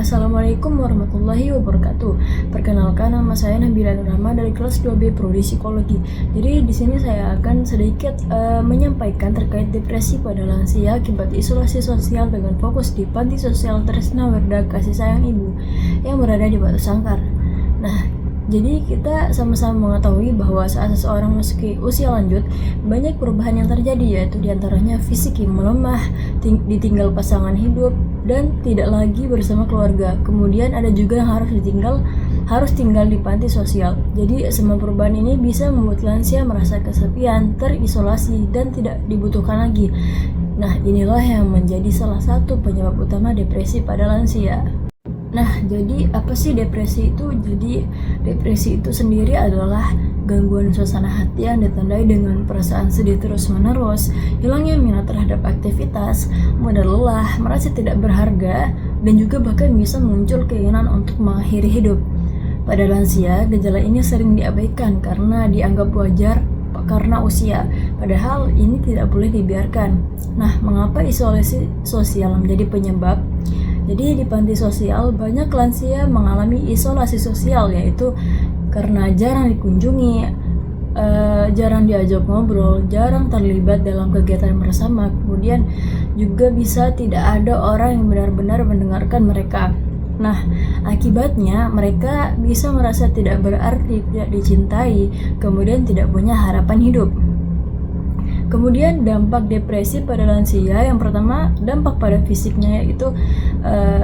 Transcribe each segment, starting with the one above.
Assalamualaikum warahmatullahi wabarakatuh. Perkenalkan, nama saya Nabila Nurrahma dari kelas 2B Prodi Psikologi. Jadi di sini saya akan sedikit menyampaikan terkait depresi pada lansia akibat isolasi sosial dengan fokus di Panti Sosial Tresna Werda Kasih Sayang Ibu yang berada di Batu Sangkar. Nah, jadi kita sama-sama mengetahui bahwa saat seseorang memasuki usia lanjut, banyak perubahan yang terjadi, yaitu diantaranya fisik yang melemah, ditinggal pasangan hidup, dan tidak lagi bersama keluarga. Kemudian ada juga yang harus tinggal di panti sosial. Jadi semua perubahan ini bisa membuat lansia merasa kesepian, terisolasi, dan tidak dibutuhkan lagi. Nah, inilah yang menjadi salah satu penyebab utama depresi pada lansia. Nah, jadi apa sih depresi itu? Jadi depresi itu sendiri adalah gangguan suasana hati yang ditandai dengan perasaan sedih terus-menerus, hilangnya minat terhadap aktivitas, mudah lelah, merasa tidak berharga, dan juga bahkan bisa muncul keinginan untuk mengakhiri hidup. Pada lansia, gejala ini sering diabaikan karena dianggap wajar karena usia, padahal ini tidak boleh dibiarkan. Nah, mengapa isolasi sosial menjadi penyebab? Jadi di panti sosial banyak lansia mengalami isolasi sosial, yaitu karena jarang dikunjungi, jarang diajak ngobrol, jarang terlibat dalam kegiatan bersama. Kemudian juga bisa tidak ada orang yang benar-benar mendengarkan mereka. Nah, akibatnya mereka bisa merasa tidak berarti, tidak dicintai, kemudian tidak punya harapan hidup. Kemudian dampak depresi pada lansia, yang pertama dampak pada fisiknya, yaitu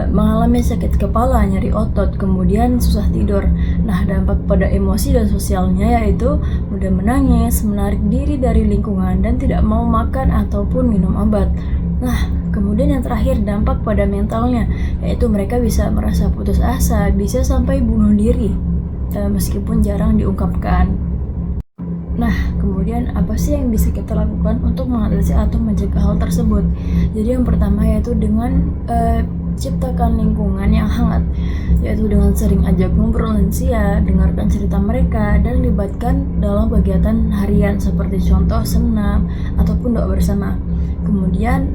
mengalami sakit kepala, nyeri otot, kemudian susah tidur. Nah, dampak pada emosi dan sosialnya yaitu mudah menangis, menarik diri dari lingkungan, dan tidak mau makan ataupun minum obat. Nah, kemudian yang terakhir dampak pada mentalnya, yaitu mereka bisa merasa putus asa, bisa sampai bunuh diri, meskipun jarang diungkapkan. Nah, kemudian apa sih yang bisa kita lakukan untuk mengatasi atau mencegah hal tersebut? Jadi yang pertama yaitu dengan ciptakan lingkungan yang hangat, yaitu dengan sering ajak ngobrol lansia, dengarkan cerita mereka, dan libatkan dalam kegiatan harian seperti contoh senam ataupun doa bersama. Kemudian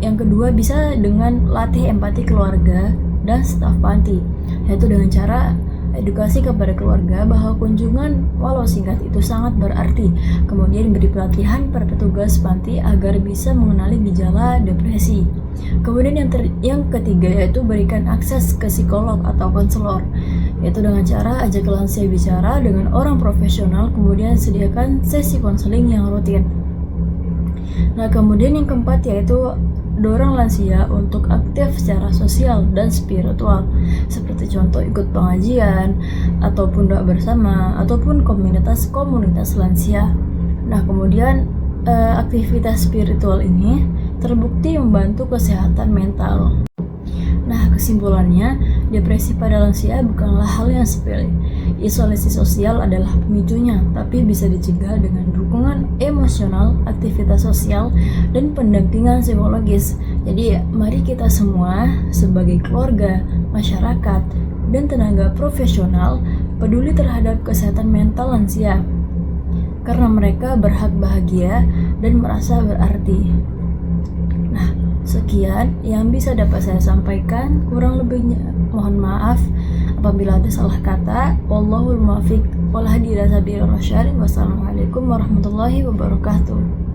yang kedua bisa dengan latih empati keluarga dan staf panti, yaitu dengan cara edukasi kepada keluarga bahwa kunjungan walau singkat itu sangat berarti. Kemudian beri pelatihan para petugas panti agar bisa mengenali gejala depresi. Kemudian yang ketiga yaitu berikan akses ke psikolog atau konselor, yaitu dengan cara ajak lansia bicara dengan orang profesional, kemudian sediakan sesi konseling yang rutin. Nah, kemudian yang keempat yaitu dorong lansia untuk aktif secara sosial dan spiritual, seperti contoh ikut pengajian ataupun doa bersama ataupun komunitas lansia. Nah, kemudian aktivitas spiritual ini terbukti membantu kesehatan mental. Nah, kesimpulannya, depresi pada lansia bukanlah hal yang sepele. Isolasi sosial adalah pemicunya, tapi bisa dicegah dengan dukungan emosional, aktivitas sosial, dan pendampingan psikologis. Jadi, mari kita semua sebagai keluarga, masyarakat, dan tenaga profesional peduli terhadap kesehatan mental lansia, karena mereka berhak bahagia dan merasa berarti. Nah, sekian yang bisa dapat saya sampaikan, kurang lebihnya mohon maaf apabila ada salah kata. Wallahul muwaffiq wal hadi ila sabilir rasyad. Wassalamualaikum warahmatullahi wabarakatuh.